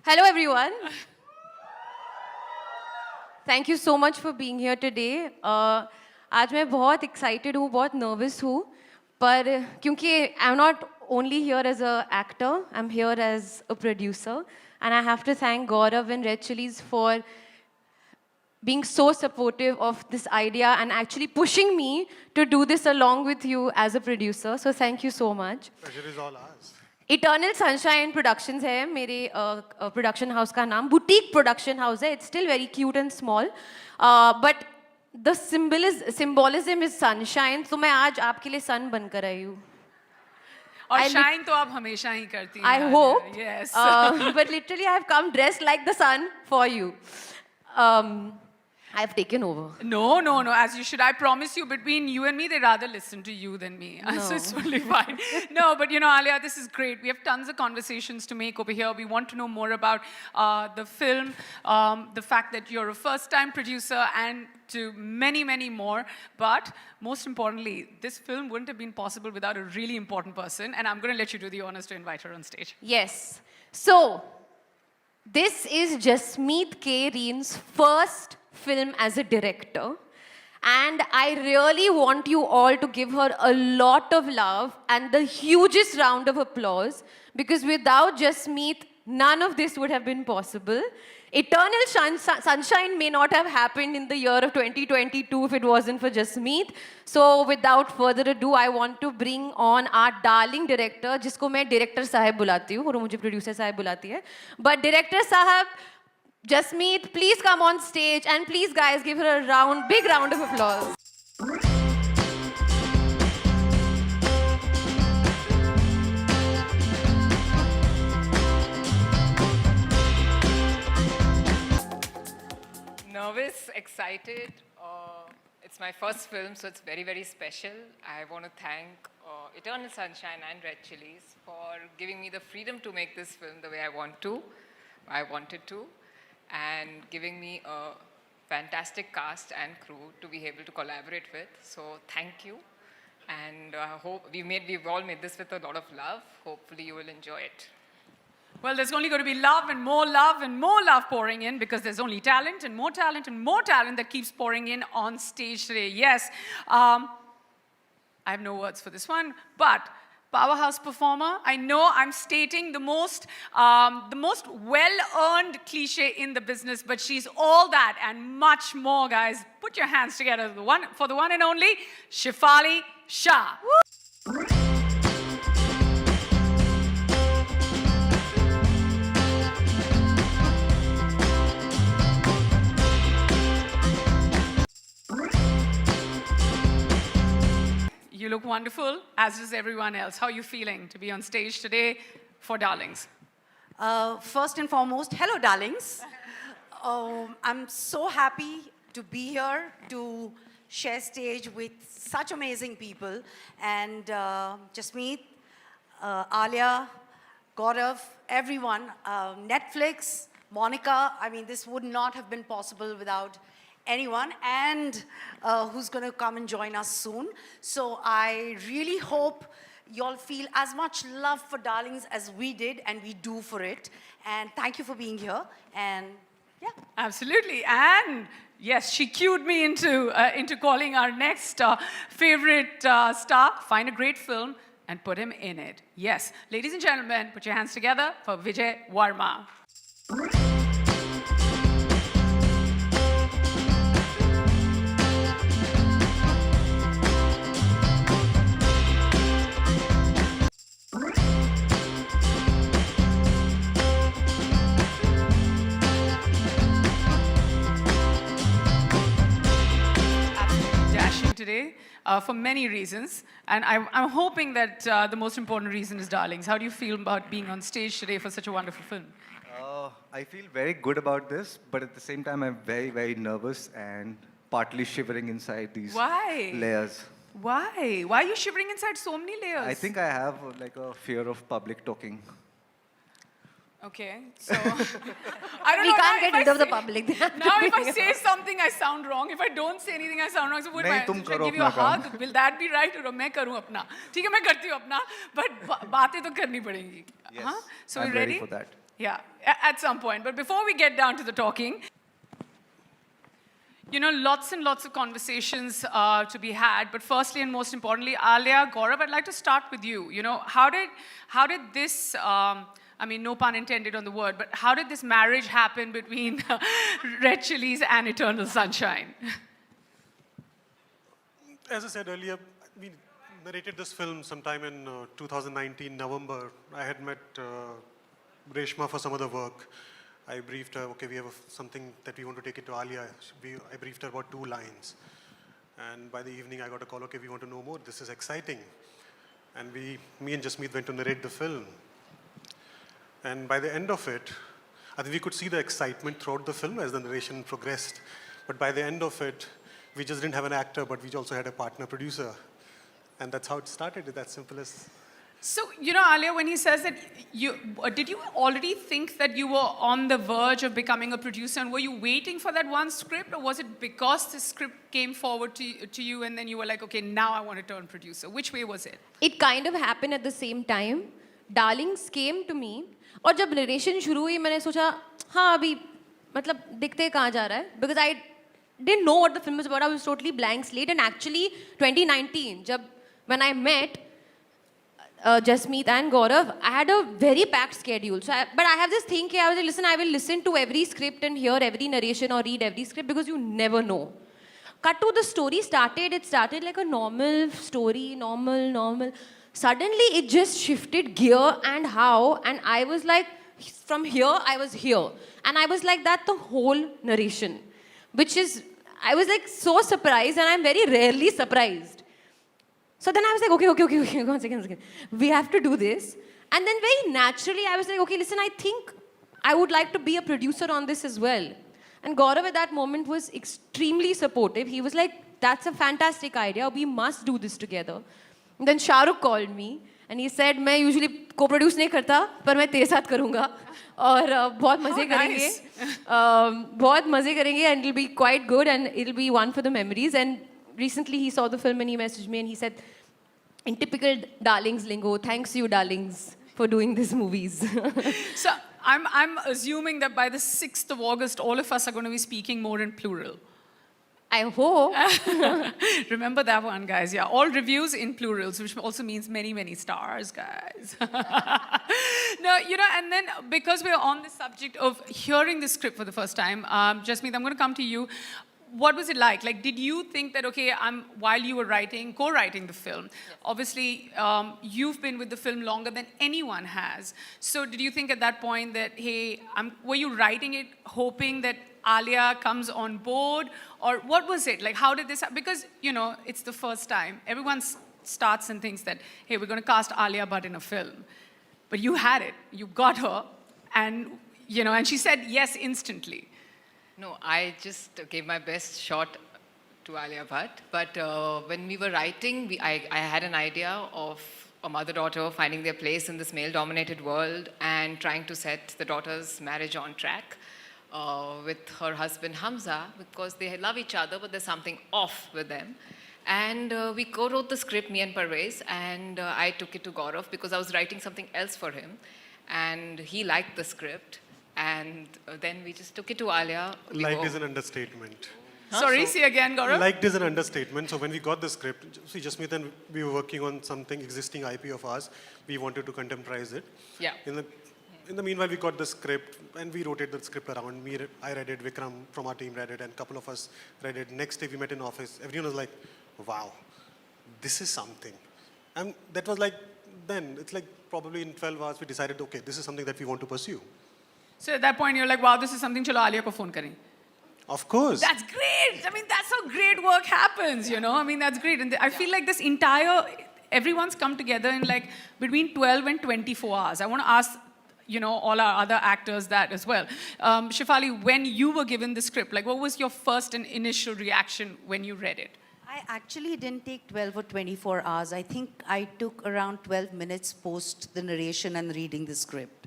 Hello everyone. Thank you so much for being here today. आज मैं बहुत excited हूँ, बहुत nervous हूँ, पर क्योंकि I'm not only here as an actor, I'm here as a producer, and I have to thank Gaurav and Red Chillies for being so supportive of this idea and actually pushing me to do this along with you as a producer. So thank you so much. Pleasure is all ours. Eternal sunshine productions है मेरे production house का नाम. Boutique production house है. It's still very cute and small, but the symbolism is sunshine. तो मैं आज आपके लिए सन बनकर आई हूँ. और शाइन तो आप हमेशा ही करती हैं. I hope, yes. But literally I have come dressed like the sun for you. I've taken over. No, as you should. I promise you, between you and me, they rather listen to you than me. No. So it's totally fine. No, but you know, Alia, this is great. We have tons of conversations to make over here. We want to know more about the film, the fact that you're a first-time producer, and to many, many more. But most importantly, this film wouldn't have been possible without a really important person. And I'm going to let you do the honors to invite her on stage. Yes. So, this is Jasmeet K. Reen's first film as a director, and I really want you all to give her a lot of love and the hugest round of applause, because without Jasmeet, none of this would have been possible. Eternal Sunshine may not have happened in the year of 2022 if it wasn't for Jasmeet. So without further ado, I want to bring on our darling director, जिसको मैं director साहब बुलाती हूँ और वो मुझे producer साहब बुलाती है. But director साहब, Jasmeet, please come on stage, and please guys give her a big round of applause. Nervous, excited. It's my first film, so it's very, very special. I want to thank Eternal Sunshine and Red Chillies for giving me the freedom to make this film the way I wanted to, and giving me a fantastic cast and crew to be able to collaborate with. So thank you, and hope we've all made this with a lot of love. Hopefully you will enjoy it. Well, there's only going to be love and more love and more love pouring in, because there's only talent and more talent and more talent that keeps pouring in on stage today. Yes, I have no words for this one, but powerhouse performer. I know I'm stating the most well-earned cliche in the business, but she's all that and much more, guys. Put your hands together for the one and only Shefali Shah. You look wonderful, as does everyone else. How are you feeling to be on stage today for Darlings? First and foremost, hello, darlings. I'm so happy to be here to share stage with such amazing people. And Jasmeet, Alia, Gaurav, everyone, Netflix, Monica. I mean, this would not have been possible without anyone, and who's going to come and join us soon. So I really hope y'all feel as much love for Darlings as we did and we do for it. And thank you for being here. And yeah. Absolutely. And yes, she cued me into calling our next favorite star. Find a great film and put him in it. Yes. Ladies and gentlemen, put your hands together for Vijay Verma. Today for many reasons, and I'm hoping that the most important reason is Darlings. How do you feel about being on stage today for such a wonderful film? I feel very good about this, but at the same time I'm very, very nervous and partly shivering inside these layers. Why? Why are you shivering inside so many layers? I think I have like a fear of public talking. Okay, so I don't We know. can't get rid of the public. Now if I say something, I sound wrong. If I don't say anything, I sound wrong. So would I give you a hug? Will that be right? Or मैं करूँ अपना? ठीक है, मैं करती हूँ अपना. But बातें तो करनी पड़ेंगी. Yes, So I'm you ready? for that. Yeah, at some point. But before we get down to the talking, you know, lots and lots of conversations to be had. But firstly and most importantly, Alia, Gaurav, I'd like to start with you. You know, how did this, I mean, no pun intended on the word, but how did this marriage happen between Red Chillies and Eternal Sunshine? As I said earlier, we narrated this film sometime in 2019, November. I had met Reshma for some other work. I briefed her, okay, we have something that we want to take it to Alia. I briefed her about 2 lines. And by the evening, I got a call, okay, we want to know more. This is exciting. And me and Jasmeet went to narrate the film. And by the end of it, I think we could see the excitement throughout the film as the narration progressed. But by the end of it, we just didn't have an actor, but we also had a partner producer. And that's how it started, that simple as... So, you know, Alia, when he says that, did you already think that you were on the verge of becoming a producer, and were you waiting for that one script, or was it because the script came forward to you and then you were like, okay, now I want to turn producer? Which way was it? It kind of happened at the same time. Darlings came to me, और जब narration शुरू हुई, मैंने सोचा, हाँ अभी मतलब दिखते कहाँ जा रहा है? Because I didn't know what the film was about. I was totally blank slate, and actually 2019, when I met Jasmeet and Gaurav, I had a very packed schedule. But I have this thing I was like, listen, I will listen to every script and hear every narration or read every script, because you never know. Cut to the story started. It started like a normal story, normal. Suddenly, it just shifted gear and how. And I was like, from here, I was here. And I was like that the whole narration. Which is, I was like so surprised, and I'm very rarely surprised. So then I was like, okay, one second. We have to do this. And then very naturally, I was like, okay, listen, I think I would like to be a producer on this as well. And Gaurav at that moment was extremely supportive. He was like, that's a fantastic idea. We must do this together. And then Shah Rukh called me and he said, मैं usually co-produce नहीं करता, पर मैं तेरे साथ करूँगा. और बहुत मज़े करेंगे. बहुत मज़े करेंगे, and it'll be quite good, and it'll be one for the memories. And recently he saw the film and he messaged me and he said, in typical Darlings lingo, thanks you, Darlings, for doing these movies. So I'm assuming that by the 6th of August, all of us are going to be speaking more in plural. I hope. Remember that one, guys. Yeah, all reviews in plurals, which also means many, many stars, guys. No, you know, and then because we're on the subject of hearing the script for the first time, Jasmeet, I'm going to come to you. What was it like? Like, did you think that, okay, while you were co-writing the film, obviously you've been with the film longer than anyone has. So did you think at that point that, hey, were you writing it hoping that Alia comes on board? Or what was it? Like, how did this happen? Because, you know, it's the first time. Everyone starts and thinks that, hey, we're going to cast Alia Bhatt in a film. But you had it. You got her. And, you know, and she said yes instantly. No, I just gave my best shot to Alia Bhatt. But when we were writing, I had an idea of a mother-daughter finding their place in this male-dominated world and trying to set the daughter's marriage on track with her husband Hamza, because they love each other, but there's something off with them. And we co-wrote the script, me and Parvez, and I took it to Gaurav because I was writing something else for him. And he liked the script. And then we just took it to Alia. Liked is an understatement. Huh? Sorry, say again, Gaurav. Liked is an understatement. So when we got the script, see, Jasmeet and we were working on something existing IP of ours. We wanted to contemporize it. Yeah. In the meanwhile, we got the script and we rotated the script around. I read it, Vikram from our team read it, and a couple of us read it. Next day we met in office. Everyone was like, wow, this is something. And that was like, then, it's like probably in 12 hours we decided, okay, this is something that we want to pursue. So at that point, you're like, wow, this is something, chalo Alia ko phone karein. Of course. That's great. I mean, that's how great work happens, you know. I mean, that's great. And I feel like this everyone's come together in like between 12 and 24 hours. I want to ask, you know, all our other actors that as well. Shefali, when you were given the script, like what was your first and initial reaction when you read it? I actually didn't take 12 or 24 hours. I think I took around 12 minutes post the narration and reading the script.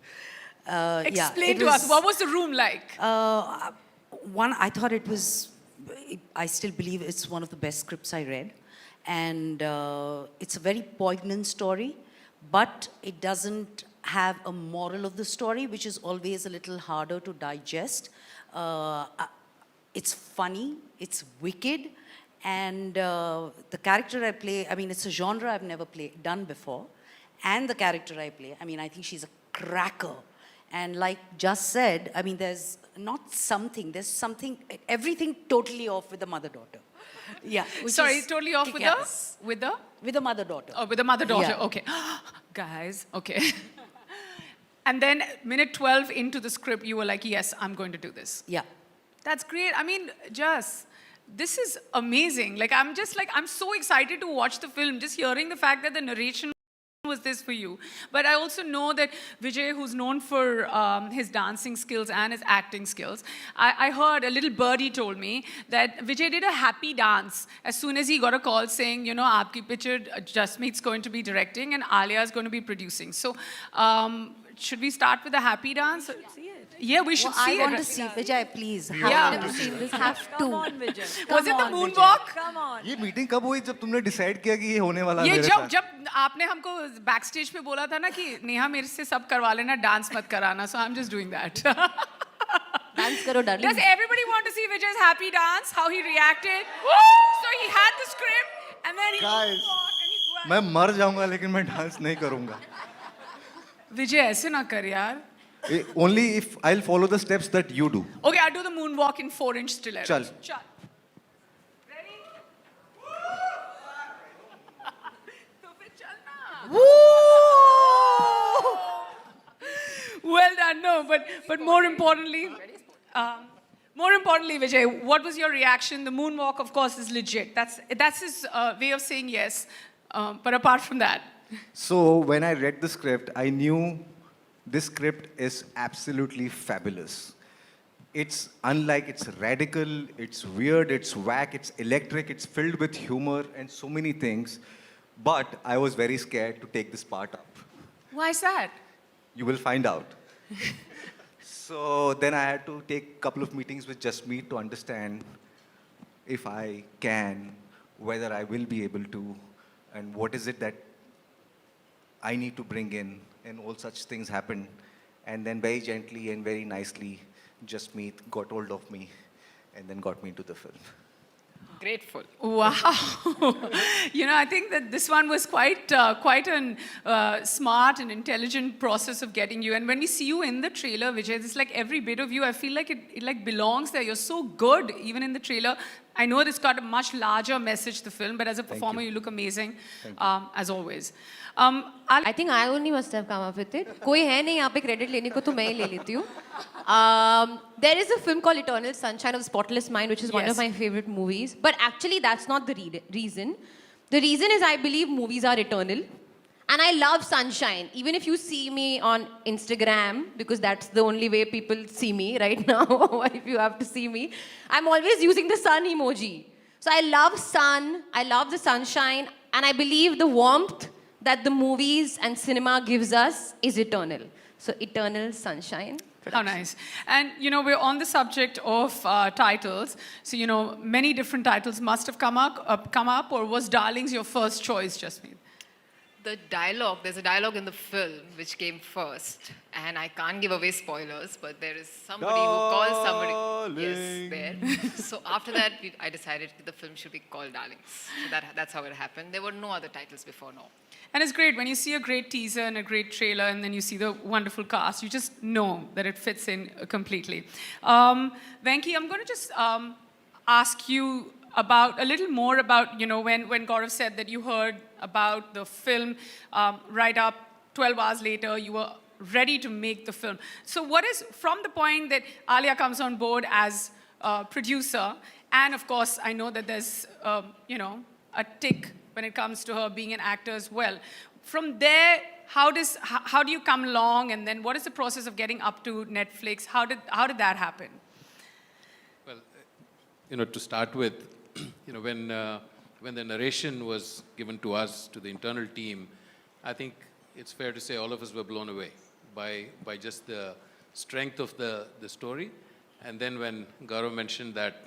Explain to us, what was the room like? One, I thought I still believe it's one of the best scripts I read. And it's a very poignant story, but it doesn't have a moral of the story, which is always a little harder to digest. It's funny, it's wicked, and the character I play, I mean, it's a genre I've never done before, and the character I play, I mean, I think she's a cracker. And like just said, I mean, there's something, everything totally off with the mother-daughter. Yeah. Sorry, totally off with kick-ass. with the? With the mother-daughter. Oh, with the mother-daughter, Yeah. okay. Guys, okay. And then minute 12 into the script, you were like, yes, I'm going to do this. Yeah. That's great. I mean, Jess, this is amazing. Like, I'm so excited to watch the film, just hearing the fact that the narration was this for you. But I also know that Vijay, who's known for his dancing skills and his acting skills, I heard a little birdie told me that Vijay did a happy dance as soon as he got a call saying, you know, aapki picture, Jasmeet's going to be directing and Alia is going to be producing. So, should we start with a happy dance? Yeah, we should see I it. want to see Vijay, please. Yeah. Never seen this. Have to. Was it the moonwalk? Come on. ये meeting कब हुई जब तुमने decide किया कि ये होने वाला है ये मेरे जब साथ? जब आपने हमको बैकस्टेज पे बोला था ना कि नेहा मेरे से सब करवा लेना डांस मत कराना so I'm just doing that. Dance karo, darling. Does everybody want to see Vijay's happy dance? How he reacted? So he had the script and then he Guys, and he मैं मर जाऊंगा लेकिन मैं dance नहीं करूंगा. Vijay ऐसे ना कर यार. Only if I'll follow the steps that you do. Okay, I'll do the moonwalk in 4-inch stilettos. Chal. Chal. Ready? तो फिर चलना. Well done. No, but more importantly, Vijay, what was your reaction? The moonwalk, of course, is legit. That's his way of saying yes. But apart from that, So when I read the script, I knew this script is absolutely fabulous. It's unlike, it's radical, it's weird, it's whack, it's electric, it's filled with humor and so many things. But I was very scared to take this part up. why is that? You will find out. So then I had to take a couple of meetings with Jasmeet to understand if I can, whether I will be able to, and what is it that I need to bring in, and all such things happened. And then very gently and very nicely, Jasmeet got hold of me and then got me into the film. Grateful. Wow. You know, I think that this one was quite an smart and intelligent process of getting you. And when we see you in the trailer, Vijay, it's like every bit of you, I feel like it like belongs there. You're so good, even in the trailer. I know this got a much larger message, the film, but as a performer, you look amazing, as always. I think I only must have come up with it. कोई है नहीं यहाँ पे credit लेने को तो मैं ही ले लेती हूँ. There is a film called Eternal Sunshine of the Spotless Mind, which is one of my favorite movies. But actually, that's not the reason. The reason is I believe movies are eternal. And I love sunshine. Even if you see me on Instagram, because that's the only way people see me right now, if you have to see me, I'm always using the sun emoji. So I love sun, I love the sunshine, and I believe the warmth that the movies and cinema gives us is eternal. So Eternal Sunshine. How nice. And, you know, we're on the subject of titles. So, you know, many different titles must have come up, or was Darlings your first choice, Jasmeet? The dialogue, there's a dialogue in the film which came first, and I can't give away spoilers, but there is somebody who calls somebody. Yes, there. So after that, I decided the film should be called Darlings. So that's how it happened. There were no other titles before, no. And it's great when you see a great teaser and a great trailer, and then you see the wonderful cast. You just know that it fits in completely. Venki, I'm going to just ask you about a little more about, you know, when Gaurav said that you heard about the film right up 12 hours later, you were ready to make the film. So what is, from the point that Alia comes on board as producer, and of course, I know that there's, you know, a tick when it comes to her being an actor as well. From there, how do you come along, and then what is the process of getting up to Netflix? How did that happen? Well, you know, to start with, you know, when the narration was given to us, to the internal team, I think it's fair to say all of us were blown away by just the strength of the story. And then when Gaurav mentioned that,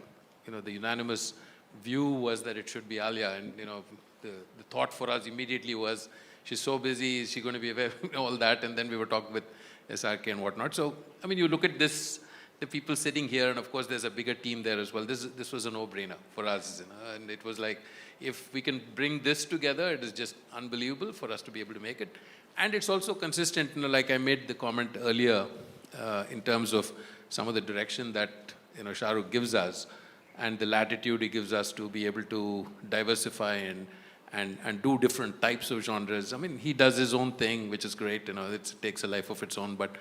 you know, the unanimous view was that it should be Alia, and, you know, the thought for us immediately was, she's so busy, is she going to be aware, all that, and then we were talking with SRK and whatnot. So, I mean, you look at this, the people sitting here, and of course there's a bigger team there as well. This was a no-brainer for us, you know, and it was like, if we can bring this together, it is just unbelievable for us to be able to make it. And it's also consistent, you know, like I made the comment earlier, in terms of some of the direction that, you know, Shah Rukh gives us, and the latitude he gives us to be able to diversify and do different types of genres. I mean, he does his own thing, which is great, you know, it takes a life of its own, but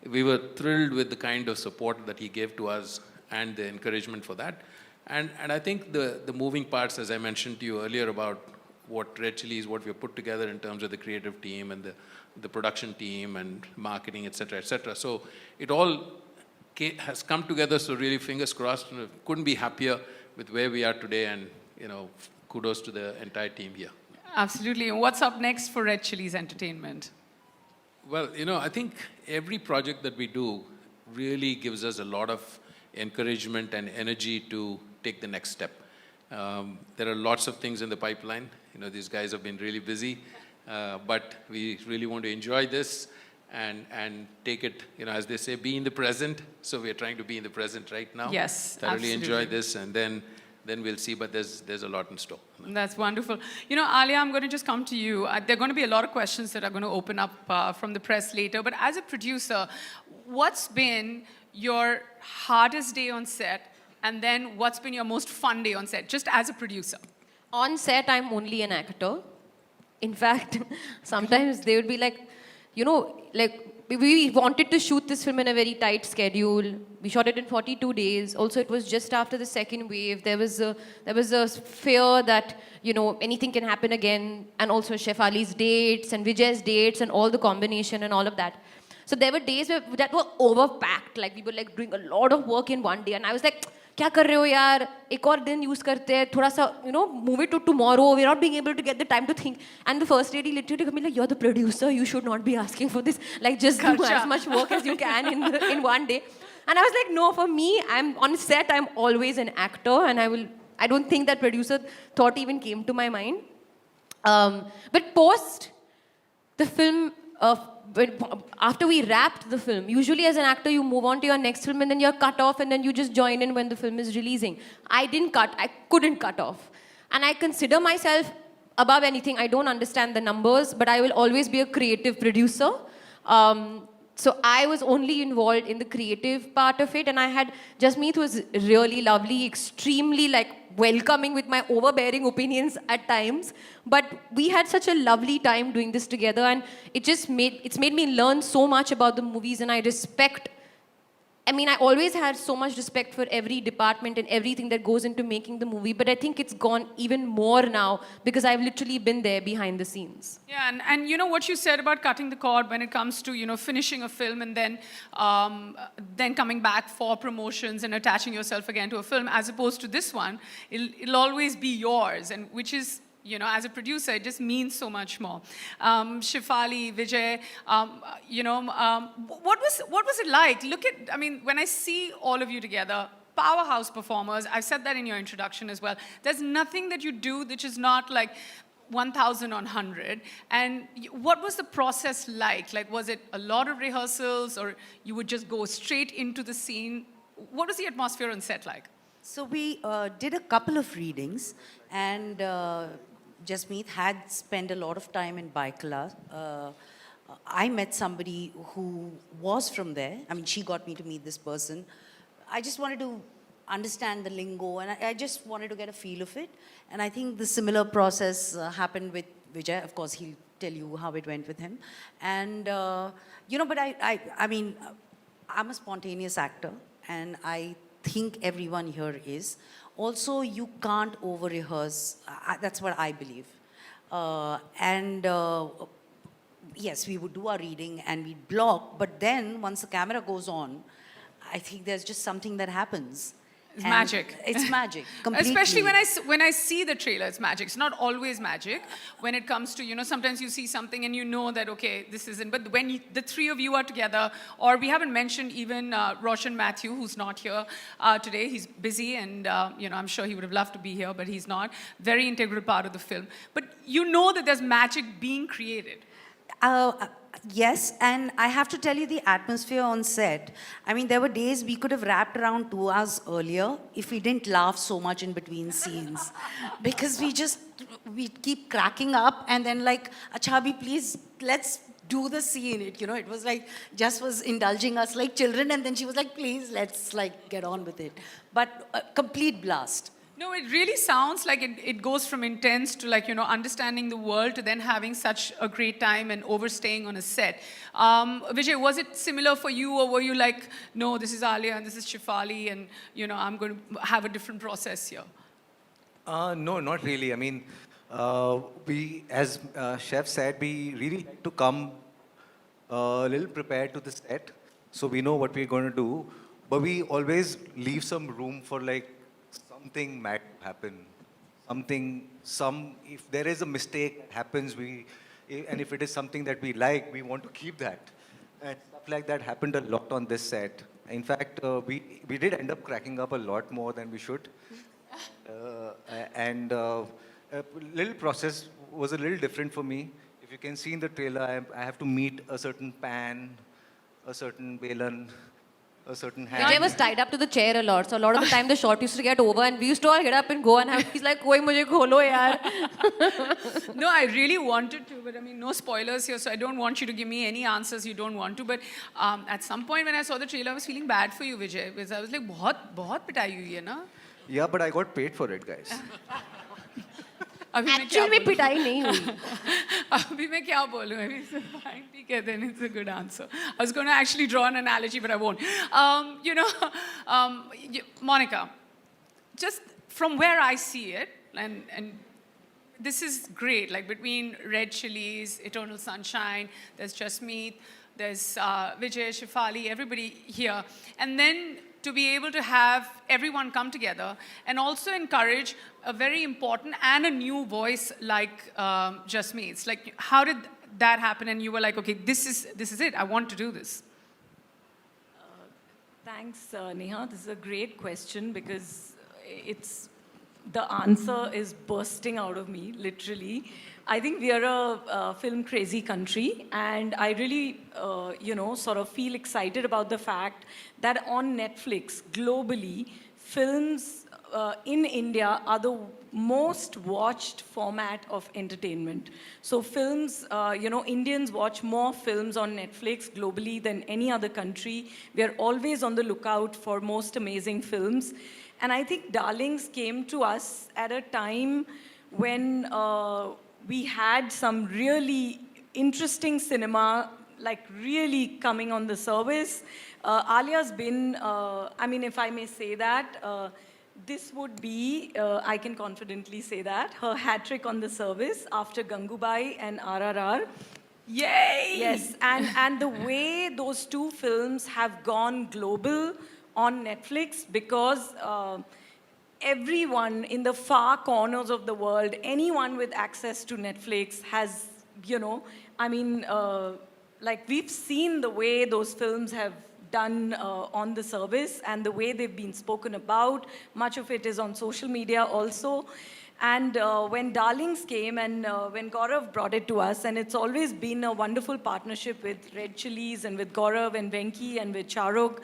we were thrilled with the kind of support that he gave to us and the encouragement for that. And I think the moving parts, as I mentioned to you earlier about what Red Chillies, what we have put together in terms of the creative team and the production team and marketing, et cetera, et cetera. So it all has come together, so really fingers crossed. You know, couldn't be happier with where we are today, and, you know, kudos to the entire team here. Absolutely. And what's up next for Red Chillies Entertainment? Well, you know, I think every project that we do really gives us a lot of encouragement and energy to take the next step. There are lots of things in the pipeline. You know, these guys have been really busy, but we really want to enjoy this and take it, you know, as they say, be in the present. So we are trying to be in the present right now. Yes, thoroughly absolutely. enjoy this, and then we'll see, but there's a lot in store. That's wonderful. You know, Alia, I'm going to just come to you. There are going to be a lot of questions that are going to open up from the press later. But as a producer, what's been your hardest day on set? And then what's been your most fun day on set, just as a producer? On set, I'm only an actor. In fact, sometimes they would be like, you know, like, we wanted to shoot this film in a very tight schedule. We shot it in 42 days. Also, it was just after the second wave. There was a fear that, you know, anything can happen again. And also Shefali's dates and Vijay's dates and all the combination and all of that. So there were days that were overpacked. Like, we were like doing a lot of work in one day. And I was like, क्या कर रहे हो यार, एक और दिन use करते हैं, थोड़ा सा, you know, move it to tomorrow. We're not being able to get the time to think. And the first lady literally told me like, you're the producer, you should not be asking for this. Like, just do as much work as you can in one day. And I was like, no, for me, I'm on set, I'm always an actor, and I don't think that producer thought even came to my mind. But post the film, after we wrapped the film, usually as an actor, you move on to your next film and then you're cut off and then you just join in when the film is releasing. I couldn't cut off. And I consider myself above anything. I don't understand the numbers, but I will always be a creative producer. So I was only involved in the creative part of it, and I had Jasmeet was really lovely, extremely like welcoming with my overbearing opinions at times. But we had such a lovely time doing this together, and it's made me learn so much about the movies, and I always had so much respect for every department and everything that goes into making the movie, but I think it's gone even more now because I've literally been there behind the scenes. Yeah, and you know what you said about cutting the cord when it comes to, you know, finishing a film and then coming back for promotions and attaching yourself again to a film, as opposed to this one, it'll always be yours, and which is, you know, as a producer, it just means so much more. Shefali, Vijay, what was it like? When I see all of you together, powerhouse performers, I've said that in your introduction as well. There's nothing that you do which is not like 1,000 on 100. And what was the process like? Like, was it a lot of rehearsals, or you would just go straight into the scene? What was the atmosphere on set like? So we did a couple of readings, and Jasmeet had spent a lot of time in Baikala. I met somebody who was from there. I mean, she got me to meet this person. I just wanted to understand the lingo, and I just wanted to get a feel of it. And I think the similar process happened with Vijay. Of course, he'll tell you how it went with him. And, but I mean, I'm a spontaneous actor, and I think everyone here is. Also, you can't over-rehearse. That's what I believe. Yes, we would do our reading and we'd block, but then once the camera goes on, I think there's just something that happens. It's And magic. It's magic, completely. Especially when I see the trailer, it's magic. It's not always magic. When it comes to, sometimes you see something and you know that, okay, this isn't. But when the three of you are together, or we haven't mentioned even Roshan Matthew, who's not here today. He's busy and, I'm sure he would have loved to be here, but he's not. Very integral part of the film. But you know that there's magic being created. Yes, and I have to tell you the atmosphere on set. I mean, there were days we could have wrapped around 2 hours earlier if we didn't laugh so much in between scenes. Because we keep cracking up and then like, Achabhi, please, let's do the scene. It was like, Just was indulging us like children, and then she was like, please, let's like get on with it. But a complete blast. No, it really sounds like it goes from intense to like, understanding the world to then having such a great time and overstaying on a set. Vijay, was it similar for you, or were you like, no, this is Alia and this is Shefali and, I'm going to have a different process here? No, not really. I mean, we, as Chef said, we really like to come a little prepared to the set, so we know what we're going to do. But we always leave some room for like something might happen. If there is a mistake that happens, and if it is something that we like, we want to keep that. And stuff like that happened a lot on this set. In fact, we did end up cracking up a lot more than we should. And little process was a little different for me. If you can see in the trailer, I have to meet a certain pan, a certain balan, a certain hand. Vijay was tied up to the chair a lot, so a lot of the time the shot used to get over and we used to all get up and go, and he's like, koi mujhe kholo yaar. No, I really wanted to, but I mean, no spoilers here, so I don't want you to give me any answers you don't want to. But at some point when I saw the trailer, I was feeling bad for you, Vijay, because I was like, bahut pitai hui hai na? Yeah, but I got paid for it, guys. Actually में पिटाई नहीं हुई. अभी मैं क्या बोलूँ? I mean, fine, ठीक है, then it's a good answer. I was going to actually draw an analogy, but I won't. Monica, just from where I see it, and this is great, like between Red Chillies, Eternal Sunshine, there's Jasmeet, there's Vijay, Shefali, everybody here. And then to be able to have everyone come together and also encourage a very important and a new voice like Jasmeet. It's like, how did that happen? And you were like, okay, this is it. I want to do this. Thanks, Neha. This is a great question because the answer is bursting out of me, literally. I think we are a film-crazy country, and I really, sort of feel excited about the fact that on Netflix, globally, films in India are the most watched format of entertainment. So films, Indians watch more films on Netflix globally than any other country. We are always on the lookout for most amazing films. And I think Darlings came to us at a time when we had some really interesting cinema, like really coming on the service. Alia's been, if I may say that, this would be, I can confidently say that, her hat trick on the service after Gangubai and RRR. Yay! Yes, and the way those two films have gone global on Netflix, because everyone in the far corners of the world, anyone with access to Netflix has, we've seen the way those films have done on the service and the way they've been spoken about. Much of it is on social media also. And when Darlings came and when Gaurav brought it to us, and it's always been a wonderful partnership with Red Chillies and with Gaurav and Venki and with Charuk.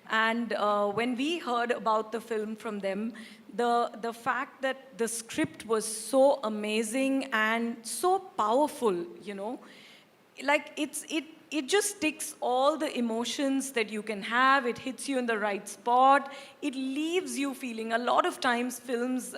And when we heard about the film from them, the fact that the script was so amazing and so powerful, like it just ticks all the emotions that you can have. It hits you in the right spot. It leaves you feeling. A lot of times films,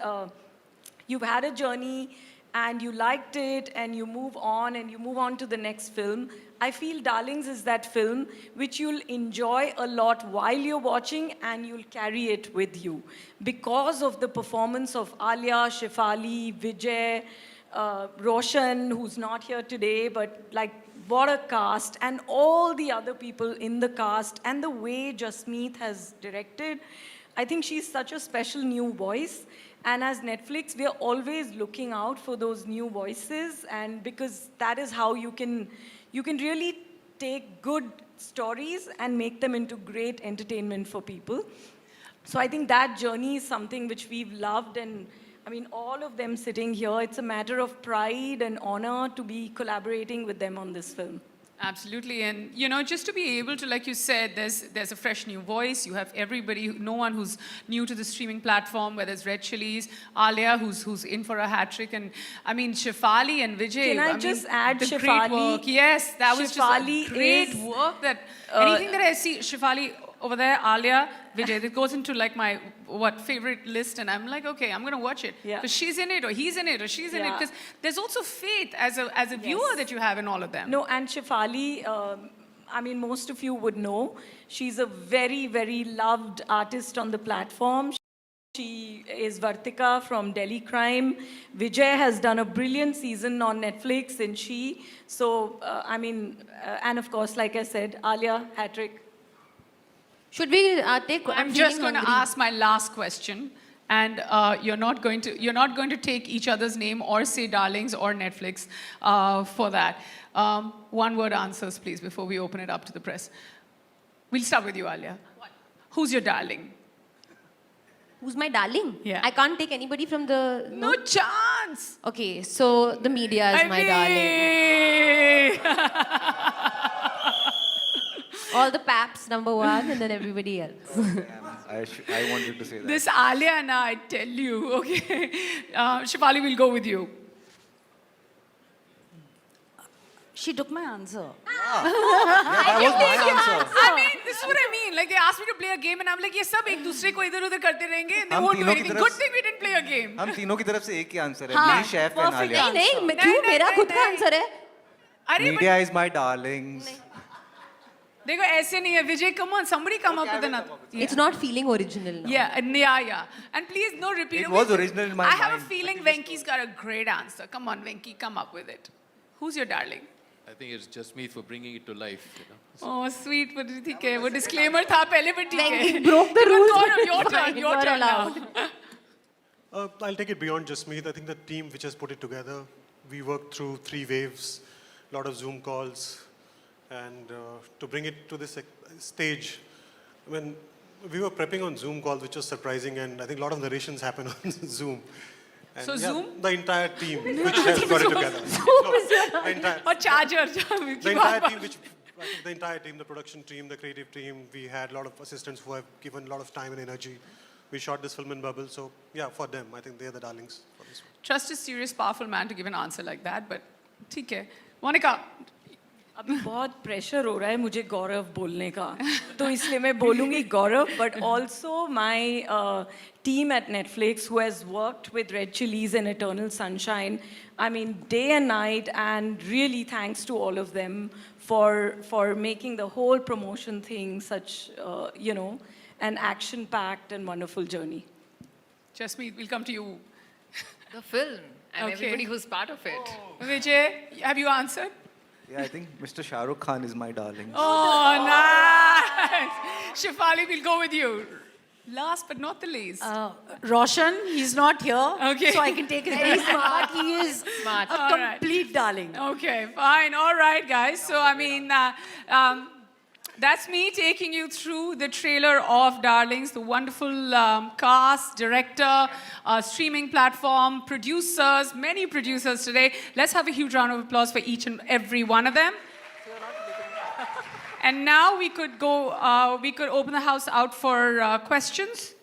you've had a journey and you liked it and you move on to the next film. I feel Darlings is that film which you'll enjoy a lot while you're watching, and you'll carry it with you because of the performance of Alia, Shefali, Vijay, Roshan, who's not here today, but like what a cast, and all the other people in the cast, and the way Jasmeet has directed. I think she's such a special new voice. And as Netflix, we are always looking out for those new voices, and because that is how you can really take good stories and make them into great entertainment for people. So I think that journey is something which we've loved, and I mean, all of them sitting here, it's a matter of pride and honor to be collaborating with them on this film. Absolutely, and you know, just to be able to, like you said, there's a fresh new voice. You have everybody, no one who's new to the streaming platform. Whether it's Red Chillies, Alia, who's in for a hat trick, and I mean Shefali and Vijay. Can I just add the Shefali? Great work. Yes, that was Shefali just great is, work. That anything that I see, Shefali over there, Alia, Vijay, that goes into like my favorite list, and I'm like, okay, I'm gonna watch it Yeah. because she's in it, or he's in it, or she's in it. Yeah. Because there's also faith as a viewer that you have in all of them. No, and Shefali, I mean, most of you would know, she's a very, very loved artist on the platform. She is Vartika from Delhi Crime. Vijay has done a brilliant season on Netflix in She. So, I mean, and of course, like I said, Alia, hat-trick. Should we take? I'm just going to ask my last question, and you're not going to take each other's name or say darlings or Netflix for that. One-word answers, please, before we open it up to the press. We'll start with you, Alia. What? Who's your darling? Who's my darling? Yeah. I can't take anybody from the. No chance. Okay, so the media is my darling. All the paps, number one, and then everybody else. I wanted to say that. This Alia, na, I tell you. Okay, Shefali, we'll go with you. She took my answer. That was my answer. I mean, this is what I mean. Like, they asked me to play a game, and I'm like, ये सब एक दूसरे को इधर-उधर करते रहेंगे, and they हम won't do तीनों की anything. तरफ- Good thing we didn't play a game. हम तीनों की तरफ से एक ही आंसर है. हाँ, Me, Chef and perfect Alia. नहीं, क्यों नहीं, मेरा नहीं, खुद का नहीं। आंसर है? अरे, Media is my darlings. देखो ऐसे नहीं है. Vijay, come on, somebody come up with another. It's not feeling original now. Yeah. And please, no repeat. It was original in my I have a mind. feeling Venki's got a great answer. Come on, Venki, come up with it. Who's your darling? I think it's just me for bringing it to life. Oh, sweet. But ठीक है, वो disclaimer था पहले, but ठीक है. Venki broke the rules. Your turn. Your You're turn now. I'll take it beyond just me. I think the team which has put it together, we worked through 3 waves, a lot of Zoom calls, and to bring it to this stage, when we were prepping on Zoom calls, which was surprising, and I think a lot of narrations happen on Zoom. And So Zoom? The entire team which has got it together. The entire, और charger. the entire team, I think the entire team, the production team, the creative team, we had a lot of assistants who have given a lot of time and energy. We shot this film in bubble, so yeah, for them, I think they're the darlings for this one. Trust a serious, powerful man to give an answer like that, but ठीक है. Monica, अभी बहुत pressure हो रहा है मुझे गौरव बोलने का, तो इसलिए मैं बोलूँगी गौरव, but also my team at Netflix who has worked with Red Chillies and Eternal Sunshine, I mean day and night, and really thanks to all of them for making the whole promotion thing such, an action-packed and wonderful journey. Jasmeet, we'll come to you. The film and Okay. everybody who's part of it. Vijay, have you answered? Yeah, I think Mr. Shah Rukh Khan is my darling. Oh, nice. Shefali, we'll go with you. Last but not the least. Roshan, he's not here, Okay. so I can take his place, but he is Smart. a All right. complete darling. Okay, fine. All right, guys. So, I mean, that's me taking you through the trailer of Darlings, the wonderful cast, director, streaming platform, producers, many producers today. Let's have a huge round of applause for each and every one of them. And now we could open the house out for questions.